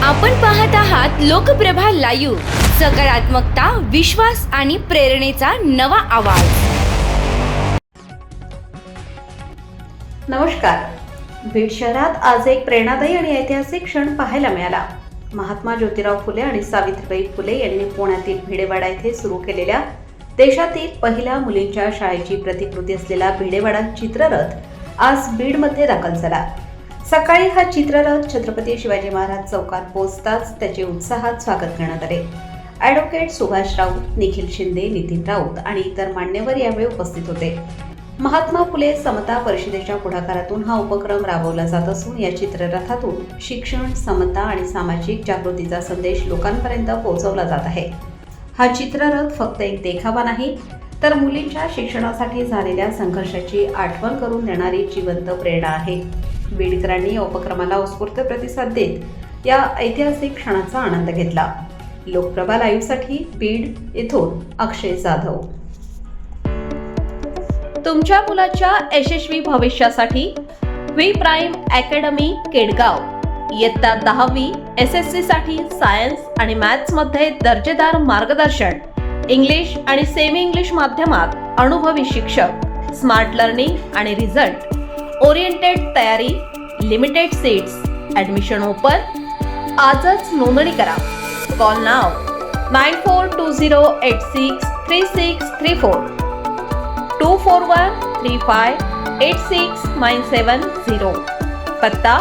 आपण पाहत आहात लोकप्रभा लाईव्ह, सकारात्मकता, विश्वास आणि प्रेरणेचा नवा आवाज. नमस्कार. बीड शहरात आज एक प्रेरणादायी आणि ऐतिहासिक क्षण पाहायला मिळाला. महात्मा ज्योतिराव फुले आणि सावित्रीबाई फुले यांनी पुण्यातील भिडेवाडा येथे सुरू केलेल्या देशातील पहिल्या मुलींच्या शाळेची प्रतिकृती असलेला भिडेवाडा चित्ररथ आज बीडमध्ये दाखल झाला. सकाळी हा चित्ररथ छत्रपती शिवाजी महाराज चौकात पोहोचताच त्याचे उत्साहात स्वागत करण्यात आले. ॲडव्होकेट सुभाष राऊत, निखिल शिंदे, नितीन राऊत आणि इतर मान्यवर यावेळी उपस्थित होते. महात्मा फुले समता परिषदेच्या पुढाकारातून हा उपक्रम राबवला जात असून या चित्ररथातून शिक्षण, समता आणि सामाजिक जागृतीचा संदेश लोकांपर्यंत पोहोचवला जात आहे. हा चित्ररथ फक्त एक देखावा नाही, तर मुलींच्या शिक्षणासाठी झालेल्या संघर्षाची आठवण करून देणारी जिवंत प्रेरणा आहे. बीडकरांनी या उपक्रमाला उत्स्फूर्त प्रतिसाद देत या ऐतिहासिक क्षणाचा आनंद घेतला. लोकप्रभा लाईव्हसाठी बीड येथून अक्षय जाधव. तुमच्या मुलाच्या यशस्वी भविष्यासाठी व्ही प्राईम अकॅडमी केडगाव इयत्ता 10वी SSC साठी सायन्स आणि मॅथ्स मध्ये दर्जेदार मार्गदर्शन, इंग्लिश आणि सेमी इंग्लिश माध्यमात अनुभवी शिक्षक, स्मार्ट लर्निंग आणि रिझल्ट ओरिएंटेड तयारी, लिमिटेड सीट्स, ॲडमिशन ओपन. आजच नोंदणी करा. कॉल नाव 9420863634 241358697 पत्ता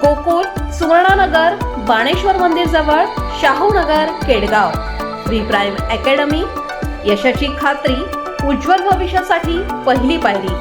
गोकुळ सुवर्णानगर, बाणेश्वर मंदिर जवळ, Shahunagar, Kedgaon. V prime academy, यशाची खात्री, उज्ज्वल भविष्यासाठी पहिली पायरी.